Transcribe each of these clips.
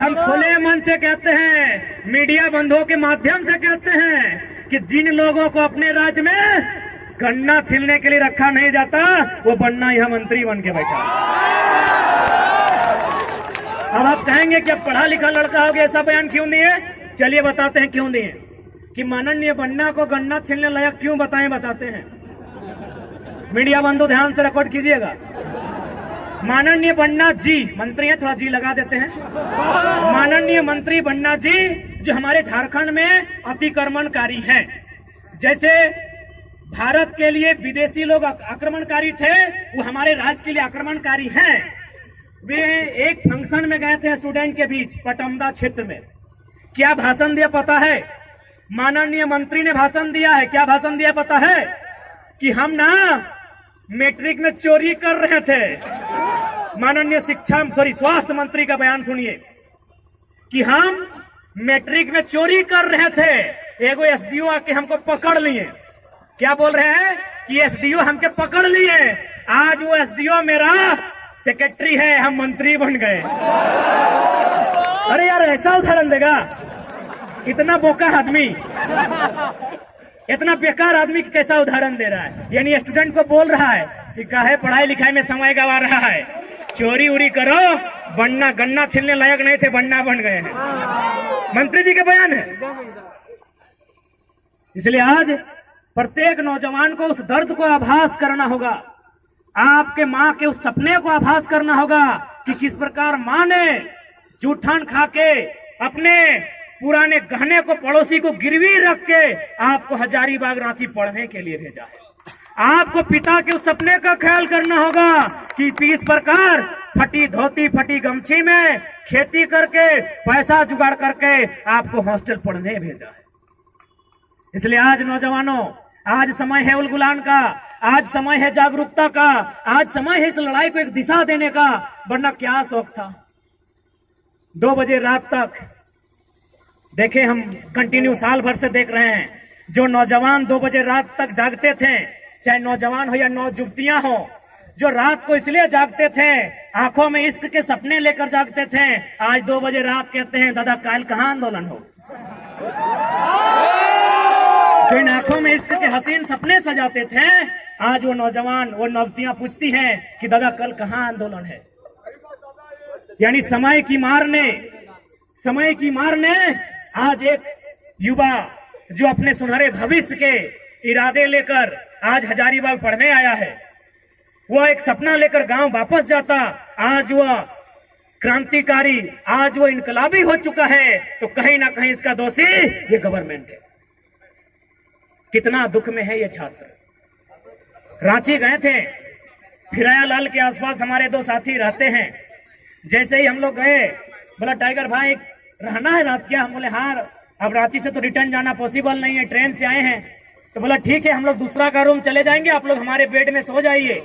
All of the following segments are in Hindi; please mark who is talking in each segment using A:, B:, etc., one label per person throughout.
A: हम खुले मन से कहते हैं, मीडिया बंधुओं के माध्यम से कहते हैं कि जिन लोगों को अपने राज्य में गन्ना छीलने के लिए रखा नहीं जाता, वो बनना यह मंत्री बन के बैठा। अब आप कहेंगे कि अब पढ़ा लिखा लड़का हो गया, ऐसा बयान क्यों दिए? चलिए बताते हैं क्यों दिए। कि माननीय बन्ना को गन्ना छीलने लायक क्यों बताएं, बताते हैं। मीडिया बंधु ध्यान से रिकॉर्ड कीजिएगा। माननीय बन्ना जी, मंत्री हैं, थोड़ा जी लगा देते हैं। माननीय मंत्री बन्ना जी जो हमारे झारखंड में अतिक्रमणकारी हैं, जैसे भारत के लिए विदेशी लोग आक्रमणकारी थे, वो हमारे राज्य के लिए आक्रमणकारी हैं। वे एक फंक्शन में गए थे स्टूडेंट के बीच पटमदा क्षेत्र में। क्या भाषण दिया पता है? माननीय मंत्री ने भाषण दिया है। क्या भाषण दिया पता है? कि हम ना मैट्रिक में चोरी कर रहे थे। माननीय स्वास्थ्य मंत्री का बयान सुनिए कि हम मैट्रिक में चोरी कर रहे थे, एगो एसडीओ आके हमको पकड़ लिए। क्या बोल रहे हैं? कि एसडीओ हमके पकड़ लिए। आज वो एसडीओ मेरा सेक्रेटरी है, हम मंत्री बन गए। अरे यार, ऐसा उदाहरण देगा? इतना बोका आदमी, इतना बेकार आदमी कैसा उदाहरण दे रहा है? यानी स्टूडेंट को बोल रहा है कि काहे पढ़ाई लिखाई में समय गवा रहा है, चोरी उरी करो, बनना गन्ना छीलने लायक नहीं थे, बनना बन गए हैं। मंत्री जी के बयान है। इसलिए आज प्रत्येक नौजवान को उस दर्द को आभास करना होगा, आपके माँ के उस सपने को आभास करना होगा कि किस प्रकार माँ ने जूठन खा के अपने पुराने गहने को पड़ोसी को गिरवी रख के आपको हजारीबाग रांची पढ़ने के लिए भेजा है। आपको पिता के उस सपने का ख्याल करना होगा कि इस प्रकार फटी धोती फटी गमछी में खेती करके पैसा जुगाड़ करके आपको हॉस्टल पढ़ने भेजा है। इसलिए आज नौजवानों, आज समय है उलगुलान का, आज समय है जागरूकता का, आज समय है इस लड़ाई को एक दिशा देने का। वरना क्या शौक था 2 बजे रात तक, देखे हम कंटिन्यू साल भर से देख रहे हैं, जो नौजवान 2 बजे रात तक जागते थे, चाहे नौजवान हो या नौजुवतियां हो, जो रात को इसलिए जागते थे, आंखों में इश्क के सपने लेकर जागते थे, आज 2 बजे रात कहते हैं दादा काल कहां आंदोलन हो। जो इन आंखों में इश्क के हसीन सपने सजाते थे, आज वो नौजवान, वो नौजतियां पूछती हैं कि दादा कल कहां आंदोलन है। यानी समय की मार ने आज एक युवा जो अपने सुनहरे भविष्य के इरादे लेकर आज हजारीबाग पढ़ने आया है, वह एक सपना लेकर गांव वापस जाता, आज वह क्रांतिकारी, आज वो इनकलाबी हो चुका है, तो कहीं ना कहीं इसका दोषी ये गवर्नमेंट है। कितना दुख में है ये छात्र। रांची गए थे, फिराया लाल के आसपास हमारे 2 साथी रहते हैं। जैसे ही हम लोग गए, बोला टाइगर भाई रहना है रात क्या? हम बोले हाँ, अब रांची से तो रिटर्न जाना पॉसिबल नहीं है, ट्रेन से आए हैं। तो बोला ठीक है, हम लोग दूसरा का रूम चले जाएंगे, आप लोग हमारे बेड में सो जाइए।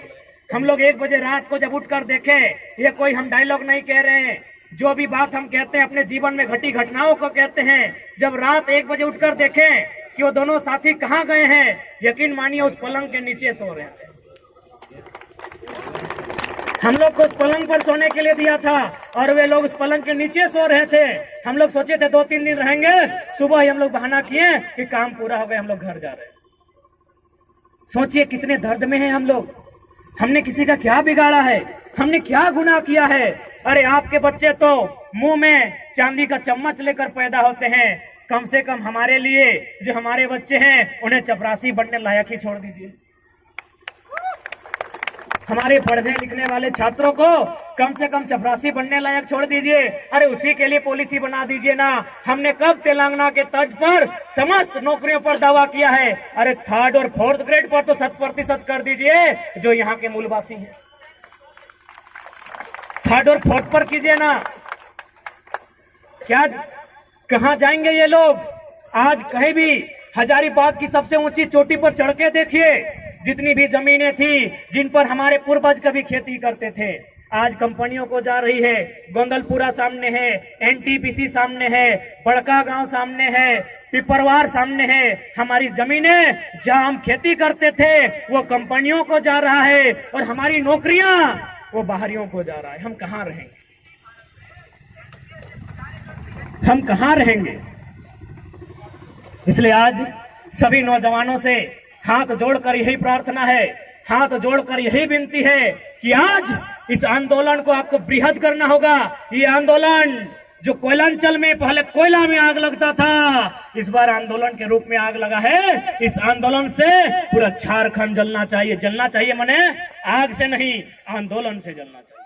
A: हम लोग 1 बजे रात को जब उठकर देखे, ये कोई हम डायलॉग नहीं कह रहे हैं, जो भी बात हम कहते हैं अपने जीवन में घटी घटनाओं को कहते हैं। जब रात 1 बजे उठकर देखे कि वो दोनों साथी कहाँ गए हैं, यकीन मानिए उस पलंग के नीचे सो रहे थे। हम लोग को उस पलंग पर सोने के लिए दिया था और वे लोग उस पलंग के नीचे सो रहे थे। हम लोग सोचे थे 2-3 दिन रहेंगे, सुबह ही हम लोग बहाना किए कि काम पूरा हो गया, हम लोग घर जा रहे हैं। सोचिए कितने दर्द में हैं हम लोग। हमने किसी का क्या बिगाड़ा है? हमने क्या गुनाह किया है? अरे आपके बच्चे तो मुंह में चांदी का चम्मच लेकर पैदा होते हैं, कम से कम हमारे लिए जो हमारे बच्चे हैं उन्हें चपरासी बनने लायक ही छोड़ दीजिए। हमारे पढ़ने लिखने वाले छात्रों को कम से कम चपरासी बनने लायक छोड़ दीजिए। अरे उसी के लिए पॉलिसी बना दीजिए ना। हमने कब तेलंगाना के तर्ज पर समस्त नौकरियों पर दावा किया है? अरे 3rd और 4th ग्रेड पर तो 100% कर दीजिए जो यहाँ के मूलवासी हैं। 3rd और 4th पर कीजिए ना। क्या कहाँ जाएंगे ये लोग? आज कहीं भी हजारीबाग की सबसे ऊंची चोटी पर चढ़ के देखिए, जितनी भी जमीनें थी जिन पर हमारे पूर्वज कभी खेती करते थे, आज कंपनियों को जा रही है। गोंदलपुरा सामने है, एनटीपीसी सामने है, बड़का गांव सामने है, पिपरवार सामने है। हमारी जमीनें जहां हम खेती करते थे वो कंपनियों को जा रहा है और हमारी नौकरियां वो बाहरियों को जा रहा है। हम कहां रहेंगे? हम कहां रहेंगे। इसलिए आज सभी नौजवानों से हाथ जोड़कर यही प्रार्थना है, हाथ जोड़कर यही विनती है कि आज इस आंदोलन को आपको बृहद करना होगा। ये आंदोलन जो कोयलांचल में पहले कोयला में आग लगता था, इस बार आंदोलन के रूप में आग लगा है। इस आंदोलन से पूरा झारखंड जलना चाहिए। जलना चाहिए माने आग से नहीं, आंदोलन से जलना चाहिए।